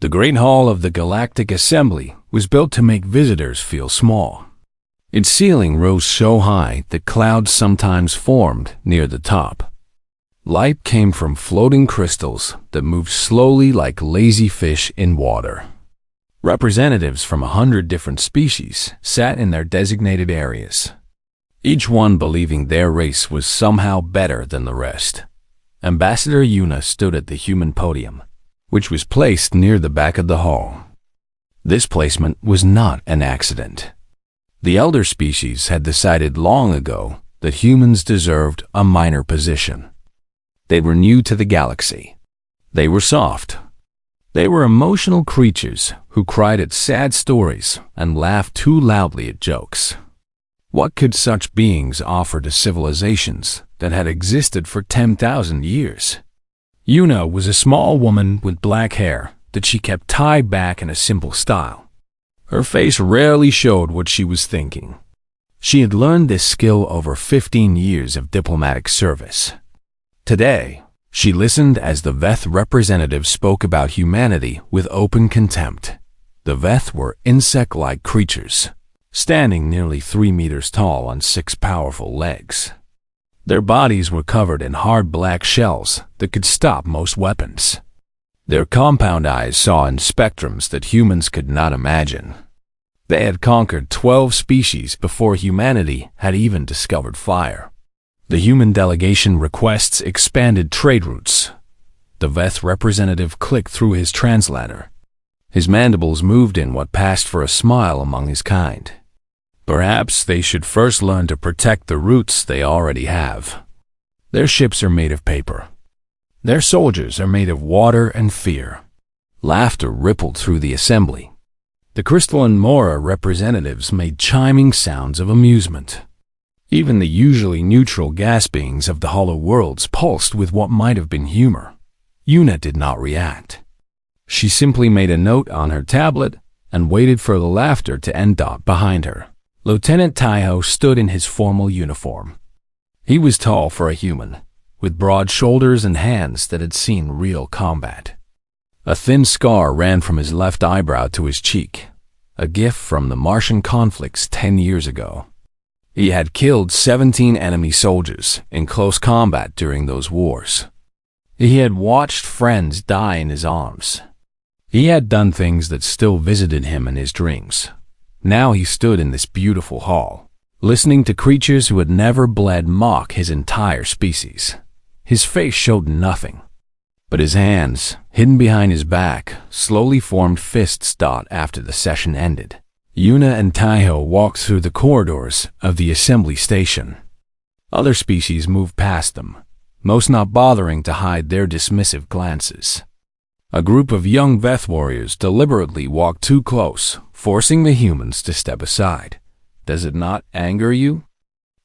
The Great Hall of the Galactic Assembly was built to make visitors feel small. Its ceiling rose so high that clouds sometimes formed near the top. Light came from floating crystals that moved slowly like lazy fish in water. Representatives from 100 different species sat in their designated areas, each one believing their race was somehow better than the rest. Ambassador Yuna stood at the human podium, which was placed near the back of the hall. This placement was not an accident. The elder species had decided long ago that humans deserved a minor position. They were new to the galaxy. They were soft. They were emotional creatures who cried at sad stories and laughed too loudly at jokes. What could such beings offer to civilizations that had existed for 10,000 years? Yuna was a small woman with black hair that she kept tied back in a simple style. Her face rarely showed what she was thinking. She had learned this skill over 15 years of diplomatic service. Today, she listened as the Veth representative spoke about humanity with open contempt. The Veth were insect-like creatures, standing nearly 3 meters tall on 6 powerful legs. Their bodies were covered in hard black shells that could stop most weapons. Their compound eyes saw in spectrums that humans could not imagine. They had conquered 12 species before humanity had even discovered fire. The human delegation requests expanded trade routes. The Veth representative clicked through his translator. His mandibles moved in what passed for a smile among his kind. Perhaps they should first learn to protect the routes they already have. Their ships are made of paper. Their soldiers are made of water and fear. Laughter rippled through the assembly. The crystalline Mora representatives made chiming sounds of amusement. Even the usually neutral gas beings of the hollow worlds pulsed with what might have been humor. Yuna did not react. She simply made a note on her tablet and waited for the laughter to end up behind her. Lieutenant Taiho stood in his formal uniform. He was tall for a human, with broad shoulders and hands that had seen real combat. A thin scar ran from his left eyebrow to his cheek, a gift from the Martian conflicts 10 years ago. He had killed 17 enemy soldiers in close combat during those wars. He had watched friends die in his arms. He had done things that still visited him in his dreams. Now he stood in this beautiful hall, listening to creatures who had never bled mock his entire species. His face showed nothing, but his hands, hidden behind his back, slowly formed fists after the session ended. Yuna and Taiho walked through the corridors of the assembly station. Other species moved past them, most not bothering to hide their dismissive glances. A group of young Veth warriors deliberately walked too close, forcing the humans to step aside. "Does it not anger you?"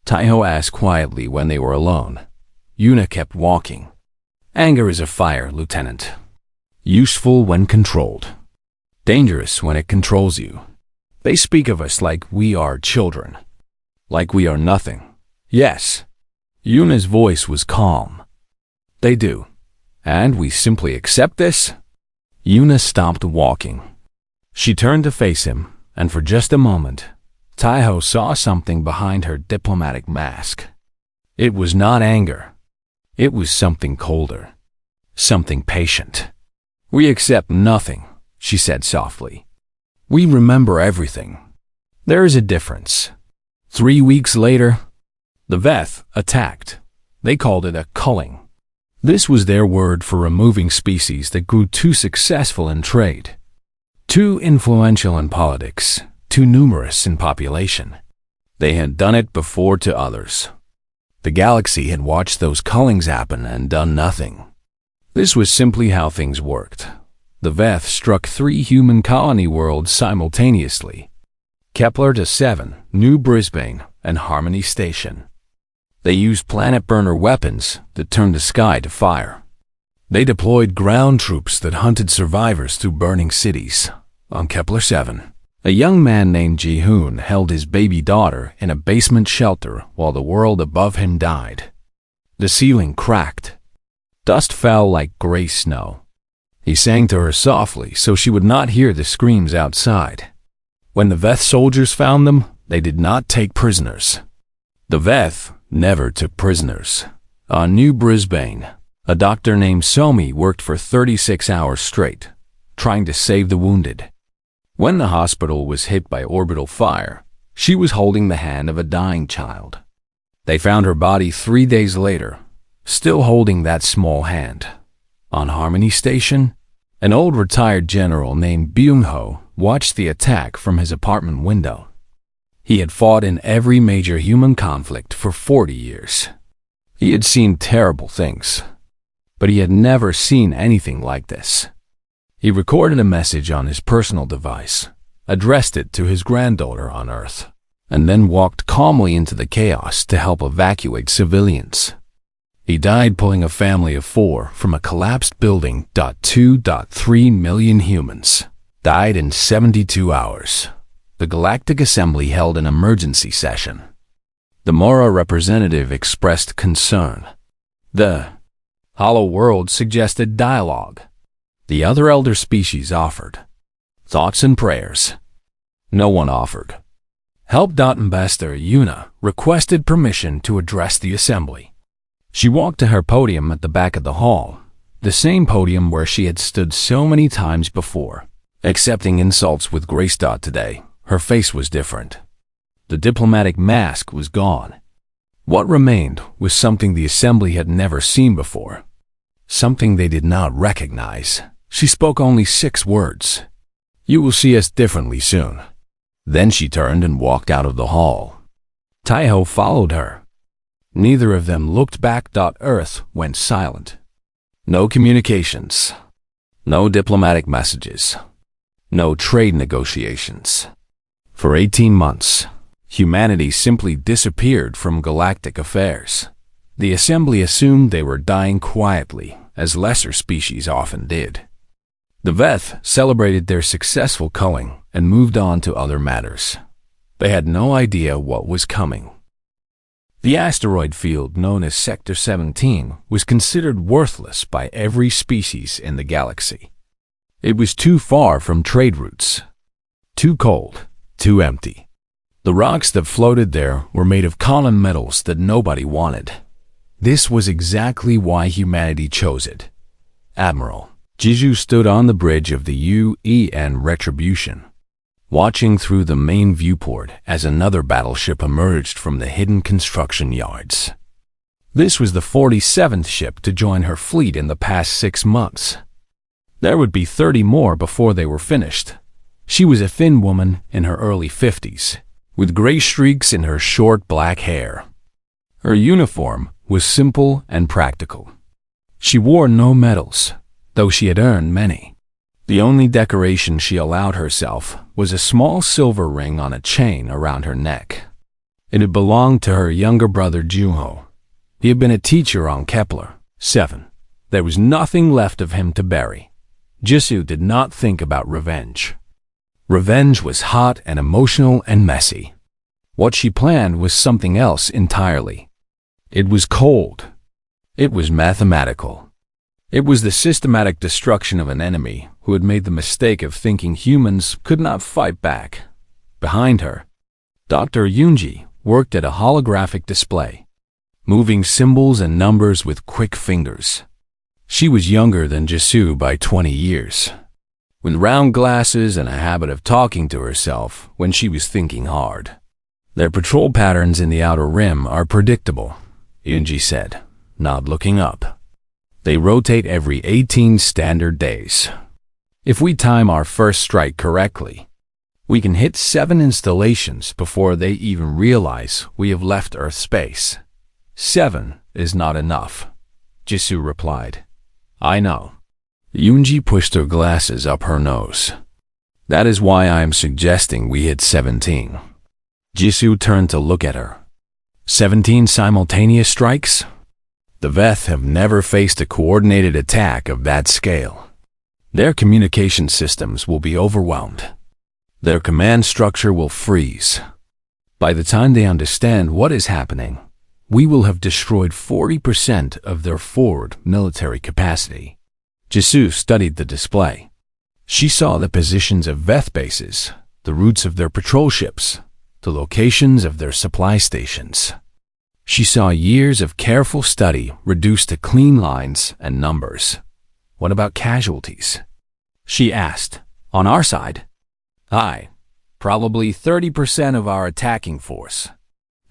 Taiho asked quietly when they were alone. Yuna kept walking. "Anger is a fire, Lieutenant. Useful when controlled. Dangerous when it controls you. They speak of us like we are children. Like we are nothing. Yes." Yuna's voice was calm. "They do. And we simply accept this?" Yuna stopped walking. She turned to face him, and for just a moment, Taiho saw something behind her diplomatic mask. It was not anger. It was something colder. Something patient. "We accept nothing," she said softly. "We remember everything. There is a difference." 3 weeks later, the Veth attacked. They called it a culling. This was their word for removing species that grew too successful in trade, too influential in politics, too numerous in population. They had done it before to others. The galaxy had watched those cullings happen and done nothing. This was simply how things worked. The Veth struck 3 human colony worlds simultaneously: Kepler-7, New Brisbane, and Harmony Station. They used planet-burner weapons that turned the sky to fire. They deployed ground troops that hunted survivors through burning cities. On Kepler-7, a young man named Ji-hoon held his baby daughter in a basement shelter while the world above him died. The ceiling cracked. Dust fell like gray snow. He sang to her softly so she would not hear the screams outside. When the Veth soldiers found them, they did not take prisoners. The Veth never took prisoners. On New Brisbane, a doctor named Somi worked for 36 hours straight, trying to save the wounded. When the hospital was hit by orbital fire, she was holding the hand of a dying child. They found her body 3 days later, still holding that small hand. On Harmony Station, an old retired general named Byung-ho watched the attack from his apartment window. He had fought in every major human conflict for 40 years. He had seen terrible things, but he had never seen anything like this. He recorded a message on his personal device, addressed it to his granddaughter on Earth, and then walked calmly into the chaos to help evacuate civilians. He died pulling a family of 4 from a collapsed building. 2.3 million humans died in 72 hours. The Galactic Assembly held an emergency session. The Mora representative expressed concern. The Hollow World suggested dialogue. The other elder species offered thoughts and prayers. No one offered help. Ambassador Yuna requested permission to address the assembly. She walked to her podium at the back of the hall, the same podium where she had stood so many times before. Accepting insults with grace. Today, her face was different. The diplomatic mask was gone. What remained was something the assembly had never seen before, something they did not recognize. She spoke only 6 words. "You will see us differently soon." Then she turned and walked out of the hall. Taiho followed her. Neither of them looked back. Earth went silent. No communications. No diplomatic messages. No trade negotiations. For 18 months, humanity simply disappeared from galactic affairs. The assembly assumed they were dying quietly, as lesser species often did. The Veth celebrated their successful culling and moved on to other matters. They had no idea what was coming. The asteroid field known as Sector 17 was considered worthless by every species in the galaxy. It was too far from trade routes, too cold, too empty. The rocks that floated there were made of common metals that nobody wanted. This was exactly why humanity chose it. Admiral Jiju stood on the bridge of the UN Retribution, watching through the main viewport as another battleship emerged from the hidden construction yards. This was the 47th ship to join her fleet in the past 6 months. There would be 30 more before they were finished. She was a thin woman in her early 50s, with gray streaks in her short black hair. Her uniform was simple and practical. She wore no medals, though she had earned many. The only decoration she allowed herself was a small silver ring on a chain around her neck. It had belonged to her younger brother Junho. He had been a teacher on Kepler 7. There was nothing left of him to bury. Jisoo did not think about revenge. Revenge was hot and emotional and messy. What she planned was something else entirely. It was cold. It was mathematical. It was the systematic destruction of an enemy who had made the mistake of thinking humans could not fight back. Behind her, Dr. Yoonji worked at a holographic display, moving symbols and numbers with quick fingers. She was younger than Jisoo by 20 years, with round glasses and a habit of talking to herself when she was thinking hard. Their patrol patterns in the outer rim are predictable, Yoonji said, not looking up. They rotate every 18 standard days. If we time our first strike correctly, we can hit 7 installations before they even realize we have left Earth space. 7 is not enough, Jisoo replied. I know. Yoonji pushed her glasses up her nose. That is why I am suggesting we hit 17. Jisoo turned to look at her. 17 simultaneous strikes? The Veth have never faced a coordinated attack of that scale. Their communication systems will be overwhelmed. Their command structure will freeze. By the time they understand what is happening, we will have destroyed 40% of their forward military capacity. Jisoo studied the display. She saw the positions of Veth bases, the routes of their patrol ships, the locations of their supply stations. She saw years of careful study reduced to clean lines and numbers. What about casualties? She asked. On our side? Aye, probably 30% of our attacking force.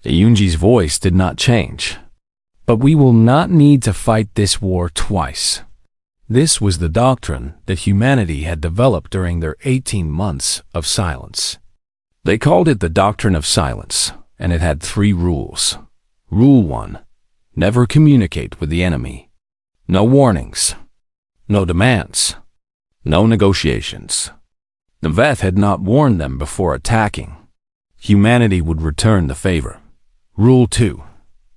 Yoonji's voice did not change. But we will not need to fight this war twice. This was the doctrine that humanity had developed during their 18 months of silence. They called it the doctrine of silence, and it had 3 rules. Rule 1. Never communicate with the enemy. No warnings. No demands. No negotiations. The Veth had not warned them before attacking. Humanity would return the favor. Rule 2.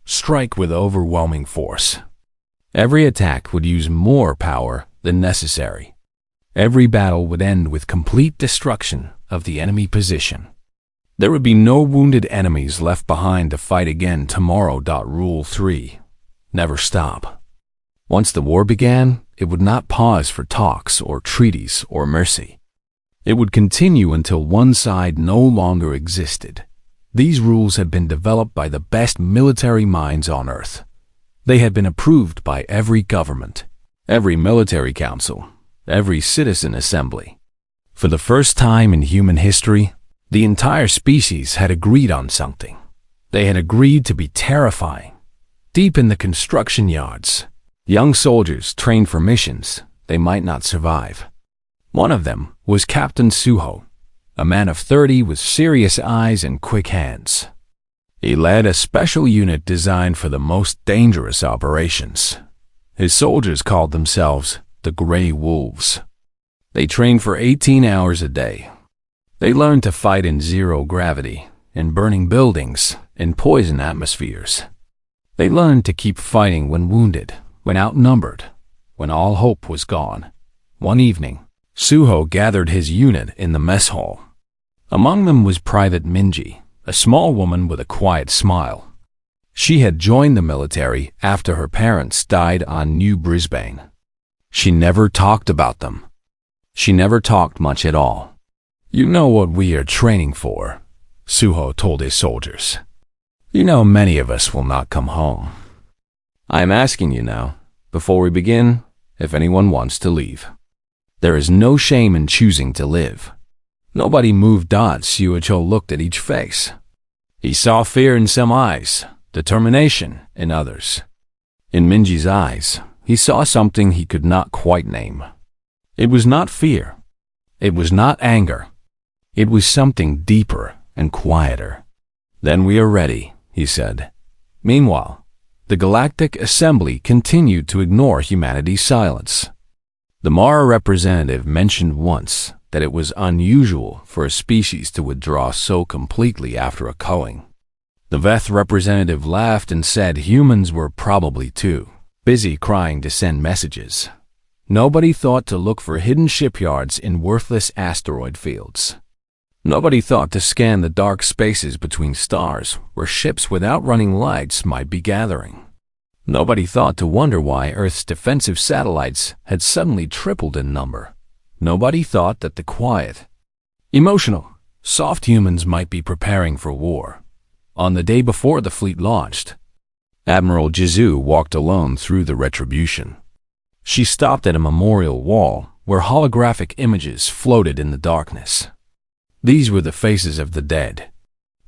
Strike with overwhelming force. Every attack would use more power than necessary. Every battle would end with complete destruction of the enemy position. There would be no wounded enemies left behind to fight again tomorrow. Rule 3. Never stop. Once the war began, it would not pause for talks or treaties or mercy. It would continue until one side no longer existed. These rules had been developed by the best military minds on Earth. They had been approved by every government, every military council, every citizen assembly. For the first time in human history, the entire species had agreed on something. They had agreed to be terrifying. Deep in the construction yards, young soldiers trained for missions they might not survive. One of them was Captain Suho, a man of 30 with serious eyes and quick hands. He led a special unit designed for the most dangerous operations. His soldiers called themselves the Grey Wolves. They trained for 18 hours a day. They learned to fight in zero gravity, in burning buildings, in poison atmospheres. They learned to keep fighting when wounded, when outnumbered, when all hope was gone. One evening, Suho gathered his unit in the mess hall. Among them was Private Minji, a small woman with a quiet smile. She had joined the military after her parents died on New Brisbane. She never talked about them. She never talked much at all. You know what we are training for, Suho told his soldiers. You know many of us will not come home. I am asking you now, before we begin, if anyone wants to leave. There is no shame in choosing to live. Nobody moved. Suicho looked at each face. He saw fear in some eyes, determination in others. In Minji's eyes, he saw something he could not quite name. It was not fear. It was not anger. It was something deeper and quieter. Then we are ready, he said. Meanwhile, the Galactic Assembly continued to ignore humanity's silence. The Mara representative mentioned once that it was unusual for a species to withdraw so completely after a culling. The Veth representative laughed and said humans were probably too busy crying to send messages. Nobody thought to look for hidden shipyards in worthless asteroid fields. Nobody thought to scan the dark spaces between stars where ships without running lights might be gathering. Nobody thought to wonder why Earth's defensive satellites had suddenly tripled in number. Nobody thought that the quiet, emotional, soft humans might be preparing for war. On the day before the fleet launched, Admiral Jisoo walked alone through the Retribution. She stopped at a memorial wall where holographic images floated in the darkness. These were the faces of the dead,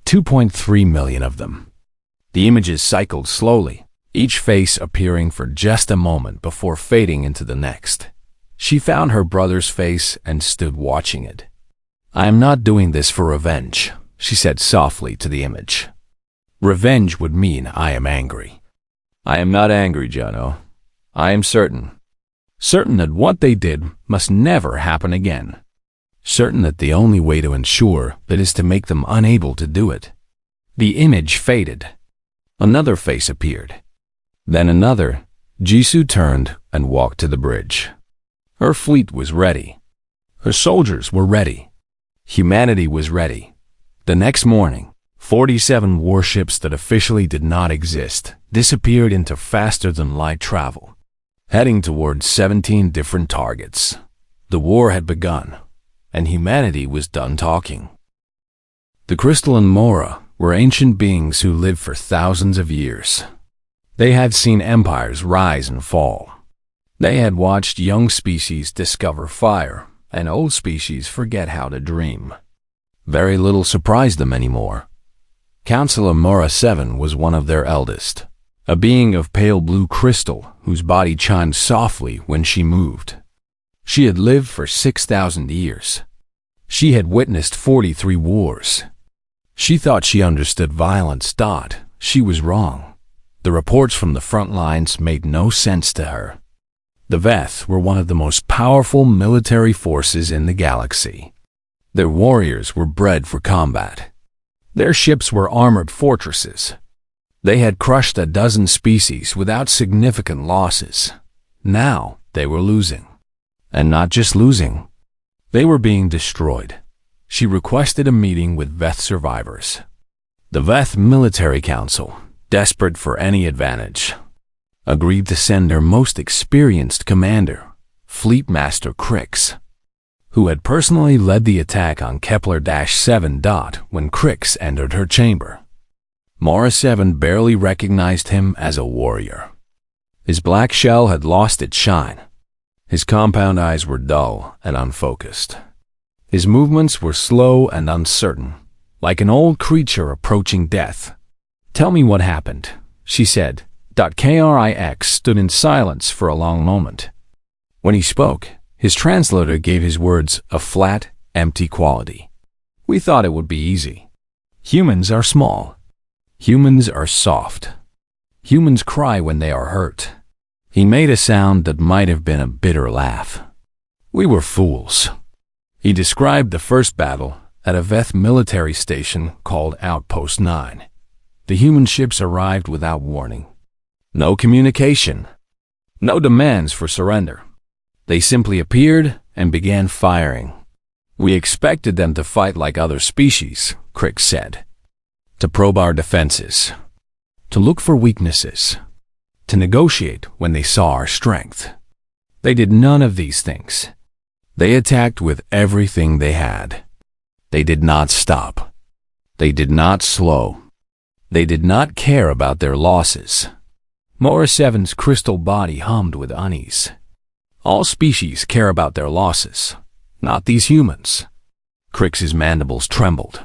2.3 million of them. The images cycled slowly, each face appearing for just a moment before fading into the next. She found her brother's face and stood watching it. I am not doing this for revenge, she said softly to the image. Revenge would mean I am angry. I am not angry, Jono. I am certain that what they did must never happen again. Certain that the only way to ensure that is to make them unable to do it. The image faded. Another face appeared. Then another. Jisoo turned and walked to the bridge. Her fleet was ready. Her soldiers were ready. Humanity was ready. The next morning, 47 warships that officially did not exist disappeared into faster-than-light travel. heading towards 17 different targets. The war had begun, and humanity was done talking. The crystalline Mora were ancient beings who lived for thousands of years. They had seen empires rise and fall. They had watched young species discover fire and old species forget how to dream. Very little surprised them anymore. Counselor Mora 7 was one of their eldest, a being of pale blue crystal whose body chimed softly when she moved. She had lived for 6,000 years. She had witnessed 43 wars. She thought she understood violence. She was wrong. The reports from the front lines made no sense to her. The Veth were one of the most powerful military forces in the galaxy. Their warriors were bred for combat. Their ships were armored fortresses. They had crushed a dozen species without significant losses. Now they were losing. And not just losing. They were being destroyed. She requested a meeting with Veth survivors. The Veth Military Council, desperate for any advantage, agreed to send their most experienced commander, Fleet Master Crix, who had personally led the attack on Kepler-7 when Crix entered her chamber. Mora 7 barely recognized him as a warrior. His black shell had lost its shine. His compound eyes were dull and unfocused. His movements were slow and uncertain, like an old creature approaching death. "Tell me what happened," she said. Krix stood in silence for a long moment. When he spoke, his translator gave his words a flat, empty quality. "We thought it would be easy. Humans are small. Humans are soft. Humans cry when they are hurt." He made a sound that might have been a bitter laugh. "We were fools." He described the first battle at a Veth military station called Outpost 9. The human ships arrived without warning. No communication. No demands for surrender. They simply appeared and began firing. "We expected them to fight like other species," Crix said. "To probe our defenses. To look for weaknesses. To negotiate when they saw our strength. They did none of these things. They attacked with everything they had. They did not stop. They did not slow. They did not care about their losses." Mora 7's crystal body hummed with unease. "All species care about their losses, not these humans." Crix's mandibles trembled.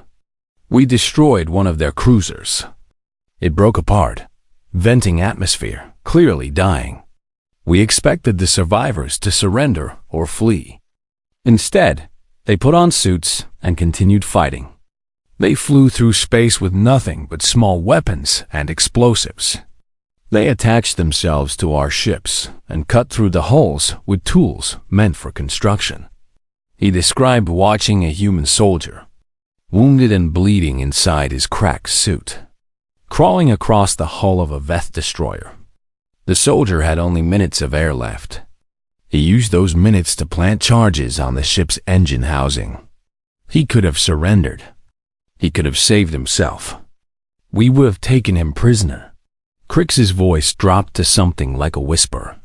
"We destroyed one of their cruisers. It broke apart, venting atmosphere, clearly dying. We expected the survivors to surrender or flee. Instead, they put on suits and continued fighting. They flew through space with nothing but small weapons and explosives. They attached themselves to our ships and cut through the hulls with tools meant for construction." He described watching a human soldier, wounded and bleeding inside his cracked suit, crawling across the hull of a Veth destroyer. The soldier had only minutes of air left. He used those minutes to plant charges on the ship's engine housing. He could have surrendered. He could have saved himself. We would have taken him prisoner. Crix's voice dropped to something like a whisper.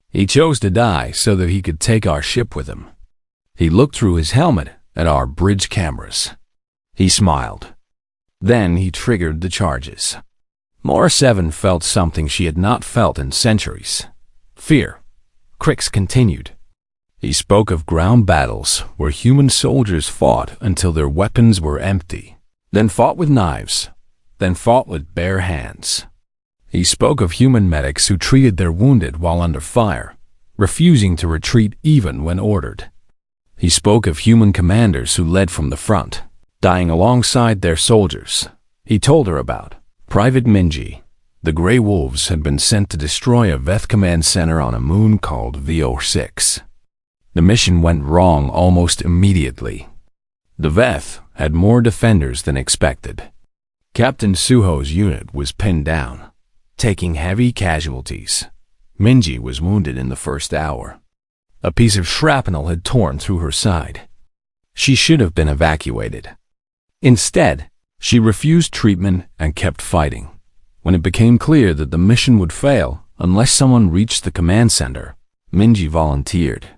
He chose to die so that he could take our ship with him. He looked through his helmet at our bridge cameras. He smiled. Then he triggered the charges. Mora 7 felt something she had not felt in centuries. Fear. Crix continued. He spoke of ground battles where human soldiers fought until their weapons were empty, then fought with knives, then fought with bare hands. He spoke of human medics who treated their wounded while under fire, refusing to retreat even when ordered. He spoke of human commanders who led from the front, dying alongside their soldiers. He told her about Private Minji. The Grey Wolves had been sent to destroy a Veth command center on a moon called VO6. The mission went wrong almost immediately. The Veth had more defenders than expected. Captain Suho's unit was pinned down, taking heavy casualties. Minji was wounded in the first hour. A piece of shrapnel had torn through her side. She should have been evacuated. Instead, she refused treatment and kept fighting. When it became clear that the mission would fail, Unless someone reached the command center, Minji volunteered.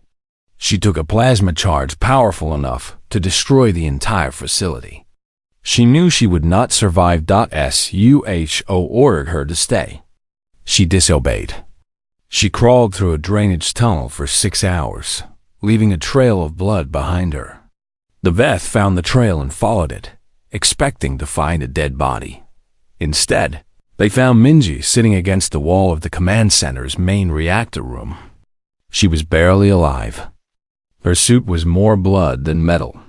She took a plasma charge powerful enough to destroy the entire facility. She knew she would not survive. SUHO ordered her to stay. She disobeyed. She crawled through a drainage tunnel for 6 hours, leaving a trail of blood behind her. The Veth found the trail and followed it, expecting to find a dead body. Instead, they found Minji sitting against the wall of the command center's main reactor room. She was barely alive. Her suit was more blood than metal.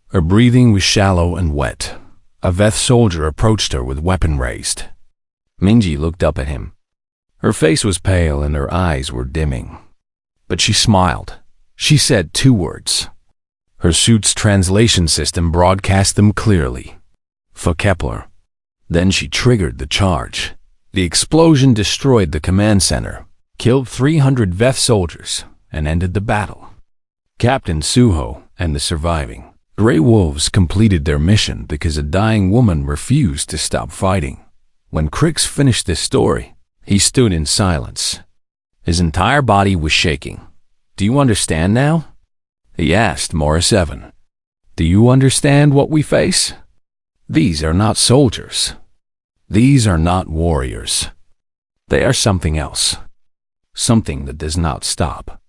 Her breathing was shallow and wet. A Veth soldier approached her with weapon raised. Minji looked up at him. Her face was pale and her eyes were dimming. But she smiled. She said 2 words. Her suit's translation system broadcast them clearly. For Kepler. Then she triggered the charge. The explosion destroyed the command center, killed 300 Veth soldiers, and ended the battle. Captain Suho and the surviving Grey Wolves completed their mission because a dying woman refused to stop fighting. When Crix finished this story, he stood in silence. His entire body was shaking. "Do you understand now?" he asked Morris Evan. "Do you understand what we face? These are not soldiers. These are not warriors. They are something else. Something that does not stop.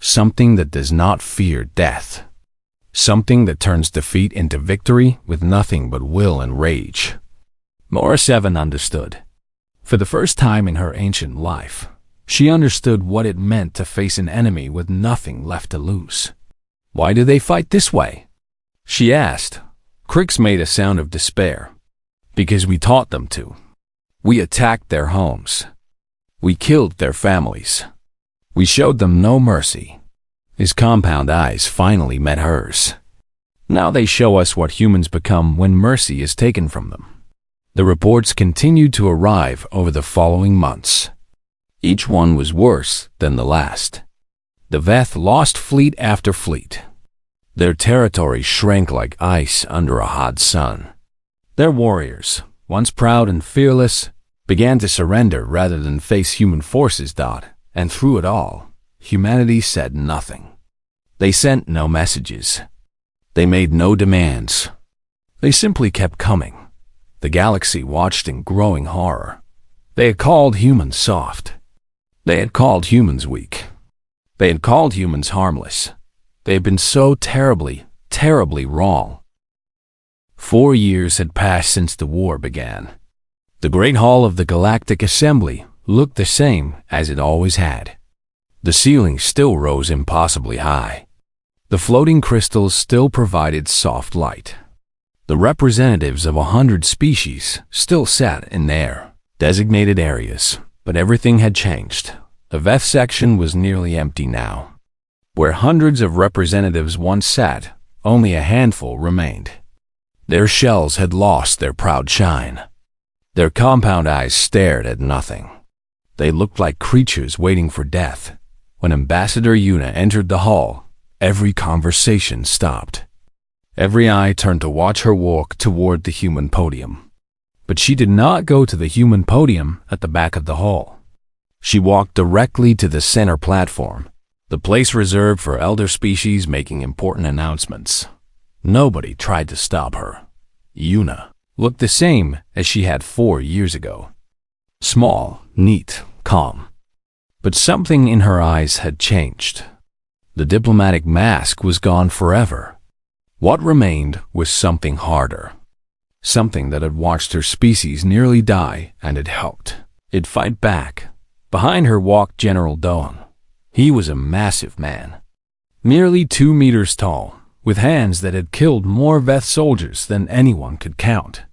Something that does not fear death. Something that turns defeat into victory with nothing but will and rage." Morris Evan understood. For the first time in her ancient life, she understood what it meant to face an enemy with nothing left to lose. "Why do they fight this way?" she asked. Crix made a sound of despair. "Because we taught them to. We attacked their homes. We killed their families. We showed them no mercy." His compound eyes finally met hers. "Now they show us what humans become when mercy is taken from them." The reports continued to arrive over the following months. Each one was worse than the last. The Veth lost fleet after fleet. Their territory shrank like ice under a hot sun. Their warriors, once proud and fearless, began to surrender rather than face human forces. And through it all, humanity said nothing. They sent no messages. They made no demands. They simply kept coming. The galaxy watched in growing horror. They had called humans soft. They had called humans weak. They had called humans harmless. They had been so terribly, terribly wrong. 4 years had passed since the war began. The Great Hall of the Galactic Assembly looked the same as it always had. The ceiling still rose impossibly high. The floating crystals still provided soft light. The representatives of 100 species still sat in their designated areas, but everything had changed. The Veth section was nearly empty now. Where hundreds of representatives once sat, only a handful remained. Their shells had lost their proud shine. Their compound eyes stared at nothing. They looked like creatures waiting for death. When Ambassador Yuna entered the hall, every conversation stopped. Every eye turned to watch her walk toward the human podium. But she did not go to the human podium at the back of the hall. She walked directly to the center platform, the place reserved for elder species making important announcements. Nobody tried to stop her. Yuna looked the same as she had 4 years ago. Small, neat, calm. But something in her eyes had changed. The diplomatic mask was gone forever. What remained was something harder. Something that had watched her species nearly die and had helped it fight back. Behind her walked General Doan. He was a massive man, nearly 2 meters tall, with hands that had killed more Veth soldiers than anyone could count.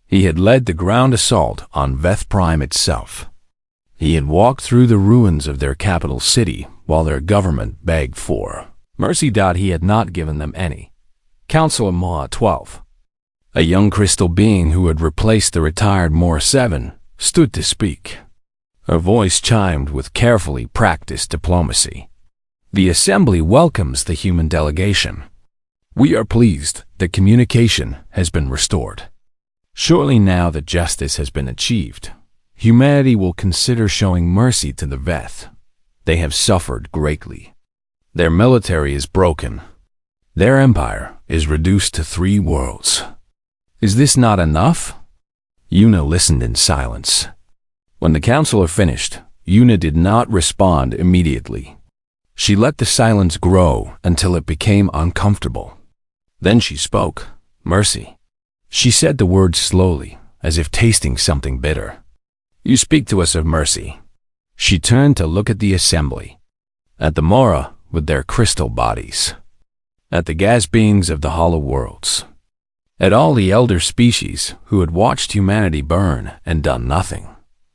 He had led the ground assault on Veth Prime itself. He had walked through the ruins of their capital city while their government begged for mercy. He had not given them any. Counselor Ma 12, a young crystal being who had replaced the retired Moore 7, stood to speak. Her voice chimed with carefully practiced diplomacy. "The Assembly welcomes the human delegation. We are pleased that communication has been restored. Surely now that justice has been achieved, humanity will consider showing mercy to the Veth. They have suffered greatly. Their military is broken. Their empire is reduced to 3 worlds. Is this not enough? Yuna listened in silence. When the counselor finished, Yuna did not respond immediately. She let the silence grow until it became uncomfortable. Then she spoke. Mercy. She said the word slowly, as if tasting something bitter. You speak to us of mercy. She turned to look at the assembly. At the Mora with their crystal bodies. At the gas beings of the hollow worlds. At all the elder species who had watched humanity burn and done nothing.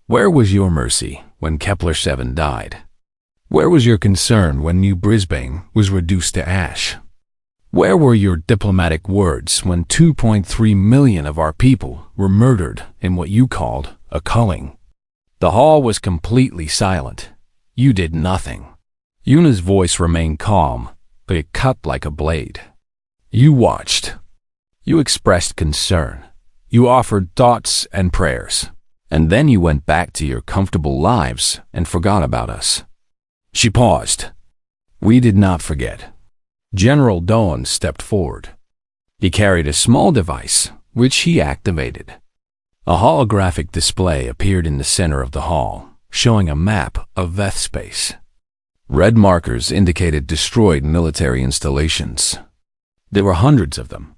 Where was your mercy when Kepler-7 died? Where was your concern when New Brisbane was reduced to ash? Where were your diplomatic words when 2.3 million of our people were murdered in what you called a culling? The hall was completely silent. You did nothing. Yuna's voice remained calm, but it cut like a blade. You watched. You expressed concern. You offered thoughts and prayers. And then you went back to your comfortable lives and forgot about us. She paused. We did not forget. General Doan stepped forward. He carried a small device, which he activated. A holographic display appeared in the center of the hall, showing a map of Veth space. Red markers indicated destroyed military installations. There were hundreds of them.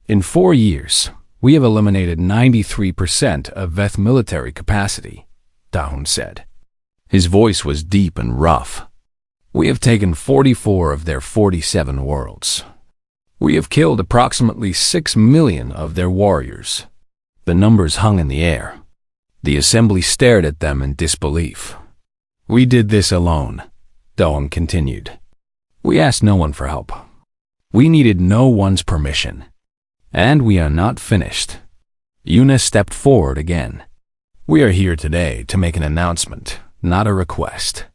In 4 years, we have eliminated 93% of Veth military capacity, Dahun said. His voice was deep and rough. We have taken 44 of their 47 worlds. We have killed approximately 6 million of their warriors. The numbers hung in the air. The assembly stared at them in disbelief. We did this alone, Doan continued. We asked no one for help. We needed no one's permission. And we are not finished. Yuna stepped forward again. We are here today to make an announcement, not a request.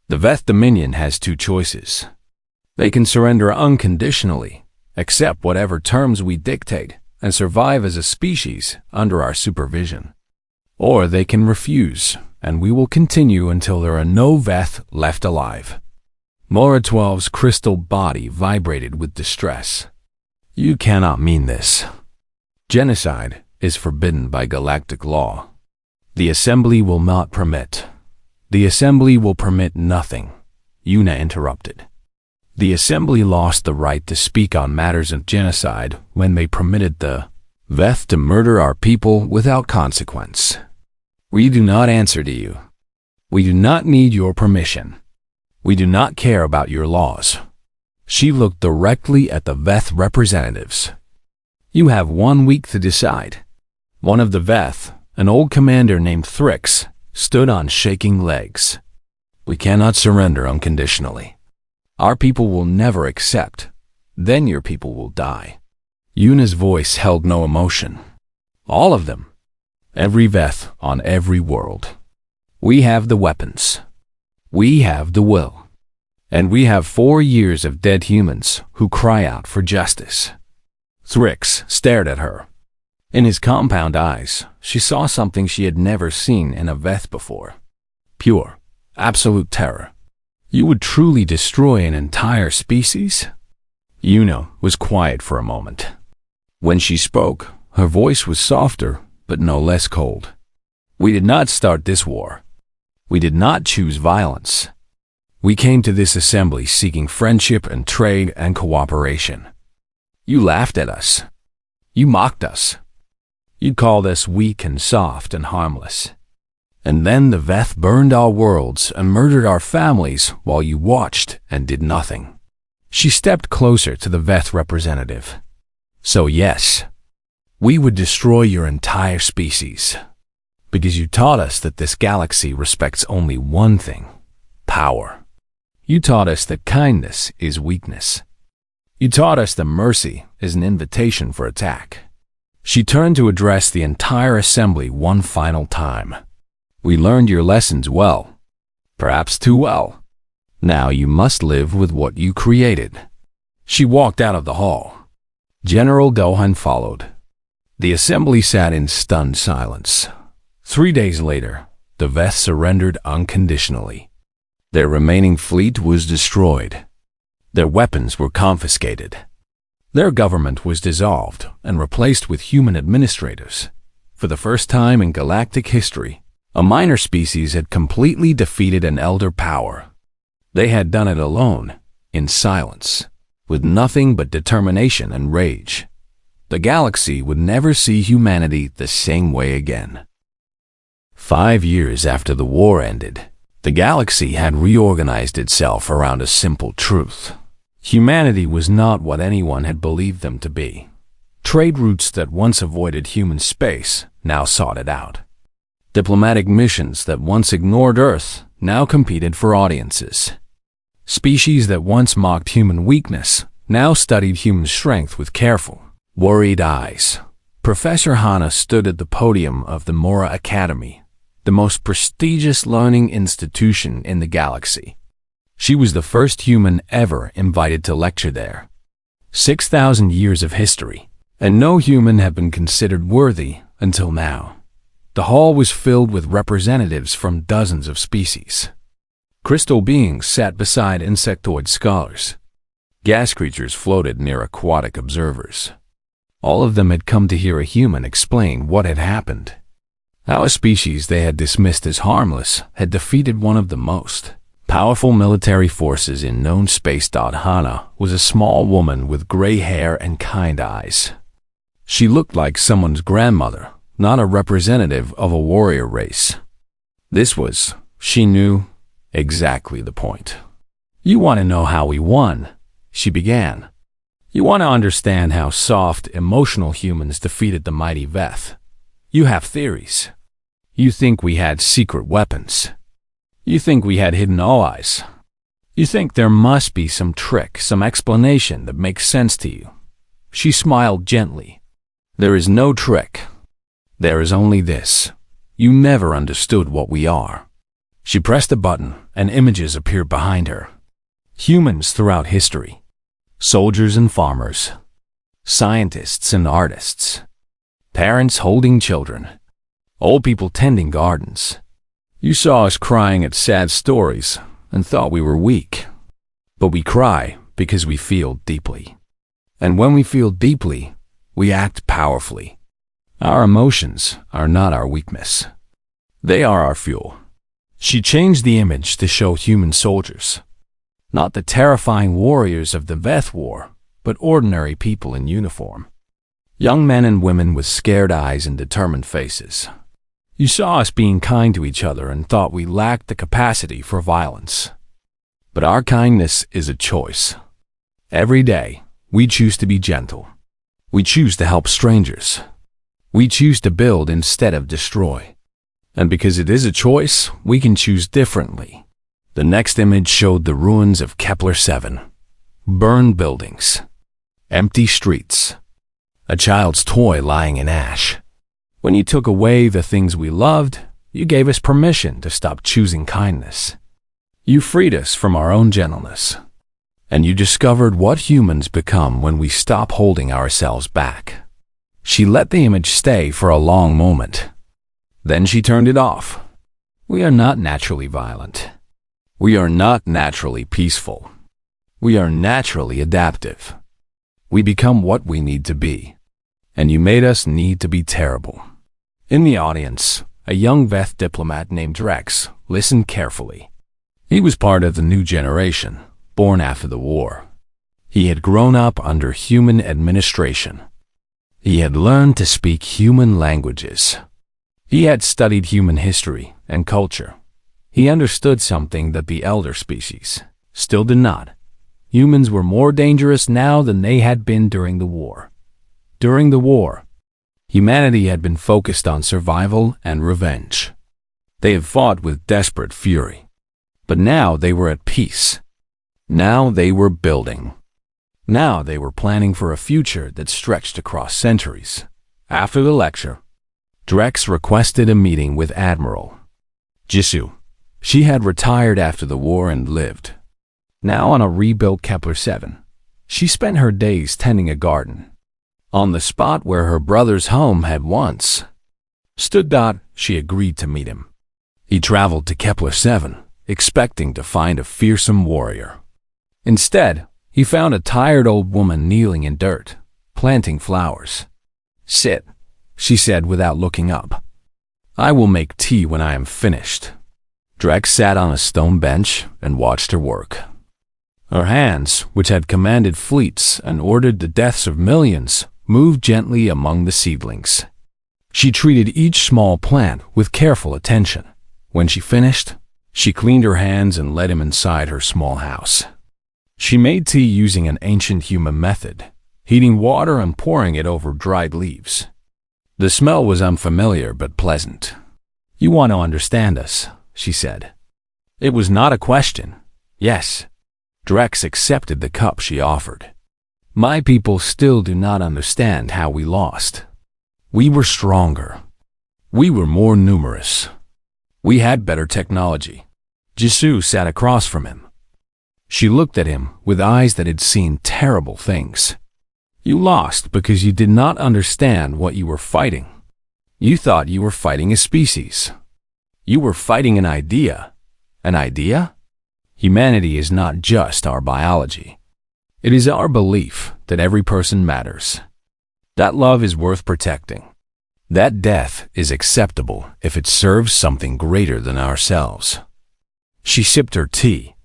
The Veth Dominion has 2 choices. They can surrender unconditionally, accept whatever terms we dictate, and survive as a species under our supervision. Or they can refuse, and we will continue until there are no Veth left alive. Mora 12's crystal body vibrated with distress. You cannot mean this. Genocide is forbidden by galactic law. The Assembly will not permit. The Assembly will permit nothing, Yuna interrupted. The Assembly lost the right to speak on matters of genocide when they permitted the Veth to murder our people without consequence. We do not answer to you. We do not need your permission. We do not care about your laws. She looked directly at the Veth representatives. You have 1 week to decide. One of the Veth, an old commander named Thrix, stood on shaking legs. We cannot surrender unconditionally. Our people will never accept. Then your people will die. Yuna's voice held no emotion. All of them. Every Veth on every world. We have the weapons. We have the will. And we have 4 years of dead humans who cry out for justice. Thrix stared at her. In his compound eyes, she saw something she had never seen in a Veth before. Pure, absolute terror. You would truly destroy an entire species? Yuna was quiet for a moment. When she spoke, her voice was softer, but no less cold. We did not start this war. We did not choose violence. We came to this assembly seeking friendship and trade and cooperation. You laughed at us. You mocked us. You called us weak and soft and harmless. And then the Veth burned our worlds and murdered our families while you watched and did nothing. She stepped closer to the Veth representative. So yes, we would destroy your entire species. Because you taught us that this galaxy respects only one thing, power. You taught us that kindness is weakness. You taught us that mercy is an invitation for attack. She turned to address the entire assembly one final time. We learned your lessons well, perhaps too well. Now you must live with what you created. She walked out of the hall. General Dohan followed. The assembly sat in stunned silence. 3 days later, the Veth surrendered unconditionally. Their remaining fleet was destroyed. Their weapons were confiscated. Their government was dissolved and replaced with human administrators. For the first time in galactic history, a minor species had completely defeated an elder power. They had done it alone, in silence, with nothing but determination and rage. The galaxy would never see humanity the same way again. 5 years after the war ended, the galaxy had reorganized itself around a simple truth. Humanity was not what anyone had believed them to be. Trade routes that once avoided human space now sought it out. Diplomatic missions that once ignored Earth now competed for audiences. Species that once mocked human weakness now studied human strength with careful, worried eyes. Professor Hana stood at the podium of the Mora Academy, the most prestigious learning institution in the galaxy. She was the first human ever invited to lecture there. 6,000 years of history, and no human had been considered worthy until now. The hall was filled with representatives from dozens of species. Crystal beings sat beside insectoid scholars. Gas creatures floated near aquatic observers. All of them had come to hear a human explain what had happened. How a species they had dismissed as harmless had defeated one of the most powerful military forces in known space. Hana was a small woman with gray hair and kind eyes. She looked like someone's grandmother, not a representative of a warrior race. This was, she knew, exactly the point. You want to know how we won, she began. You want to understand how soft, emotional humans defeated the mighty Veth. You have theories. You think we had secret weapons. You think we had hidden allies. You think there must be some trick, some explanation that makes sense to you. She smiled gently. There is no trick. There is only this. You never understood what we are. She pressed a button, and images appeared behind her. Humans throughout history. Soldiers and farmers. Scientists and artists. Parents holding children. Old people tending gardens. You saw us crying at sad stories and thought we were weak. But we cry because we feel deeply. And when we feel deeply, we act powerfully. Our emotions are not our weakness. They are our fuel. She changed the image to show human soldiers. Not the terrifying warriors of the Veth War, but ordinary people in uniform. Young men and women with scared eyes and determined faces. You saw us being kind to each other and thought we lacked the capacity for violence. But our kindness is a choice. Every day, we choose to be gentle. We choose to help strangers. We choose to build instead of destroy. And because it is a choice, we can choose differently. The next image showed the ruins of Kepler-7. Burned buildings. Empty streets. A child's toy lying in ash. When you took away the things we loved, you gave us permission to stop choosing kindness. You freed us from our own gentleness. And you discovered what humans become when we stop holding ourselves back. She let the image stay for a long moment. Then she turned it off. We are not naturally violent. We are not naturally peaceful. We are naturally adaptive. We become what we need to be. And you made us need to be terrible. In the audience, a young Veth diplomat named Drex listened carefully. He was part of the new generation, born after the war. He had grown up under human administration. He had learned to speak human languages. He had studied human history and culture. He understood something that the elder species still did not. Humans were more dangerous now than they had been during the war. During the war, humanity had been focused on survival and revenge. They had fought with desperate fury. But now they were at peace. Now they were building. Now they were planning for a future that stretched across centuries. After the lecture, Drex requested a meeting with Admiral Jisoo. She had retired after the war and lived. Now on a rebuilt Kepler-7, she spent her days tending a garden. On the spot where her brother's home had once. Stood. She agreed to meet him. He traveled to Kepler-7, expecting to find a fearsome warrior. Instead, he found a tired old woman kneeling in dirt, planting flowers. "Sit," she said without looking up. "I will make tea when I am finished." Drex sat on a stone bench and watched her work. Her hands, which had commanded fleets and ordered the deaths of millions, moved gently among the seedlings. She treated each small plant with careful attention. When she finished, she cleaned her hands and led him inside her small house. She made tea using an ancient human method, heating water and pouring it over dried leaves. The smell was unfamiliar but pleasant. "You want to understand us," she said. It was not a question. Yes. Drex accepted the cup she offered. "My people still do not understand how we lost. We were stronger. We were more numerous. We had better technology." Jisoo sat across from him. She looked at him with eyes that had seen terrible things. "You lost because you did not understand what you were fighting. You thought you were fighting a species. You were fighting an idea. An idea? Humanity is not just our biology. It is our belief that every person matters. That love is worth protecting. That death is acceptable if it serves something greater than ourselves." She sipped her tea.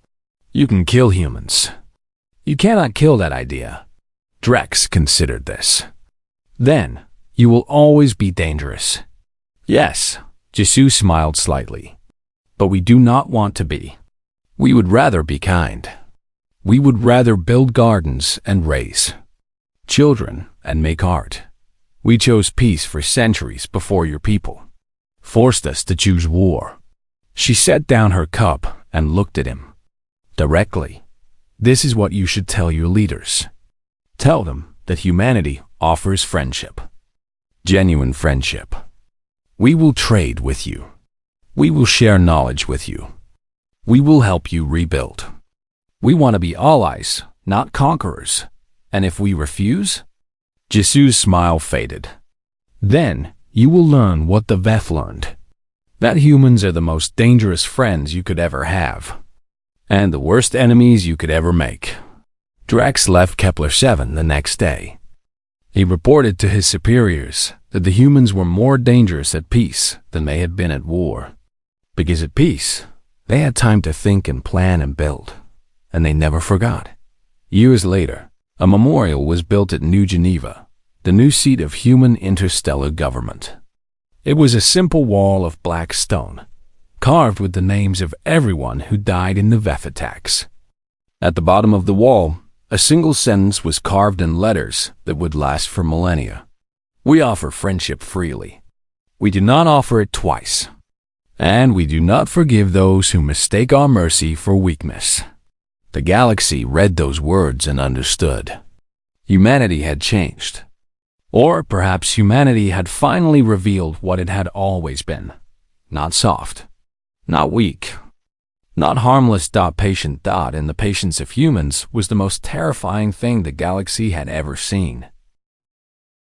"You can kill humans. You cannot kill that idea." Drex considered this. "Then, you will always be dangerous." "Yes," Jisoo smiled slightly. "But we do not want to be. We would rather be kind. We would rather build gardens and raise children and make art. We chose peace for centuries before your people forced us to choose war." She set down her cup and looked at him directly. "This is what you should tell your leaders. Tell them that humanity offers friendship. Genuine friendship. We will trade with you. We will share knowledge with you. We will help you rebuild. We want to be allies, not conquerors. And if we refuse?" Jisoo's smile faded. "Then you will learn what the Veth learned. That humans are the most dangerous friends you could ever have. And the worst enemies you could ever make." Drex left Kepler-7 the next day. He reported to his superiors that the humans were more dangerous at peace than they had been at war. Because at peace, they had time to think and plan and build, and they never forgot. Years later, a memorial was built at New Geneva, the new seat of human interstellar government. It was a simple wall of black stone, carved with the names of everyone who died in the Veth attacks. At the bottom of the wall, a single sentence was carved in letters that would last for millennia. "We offer friendship freely. We do not offer it twice. And we do not forgive those who mistake our mercy for weakness." The galaxy read those words and understood. Humanity had changed. Or perhaps humanity had finally revealed what it had always been. Not soft. Not weak. Not harmless. Patient. And the patience of humans was the most terrifying thing the galaxy had ever seen.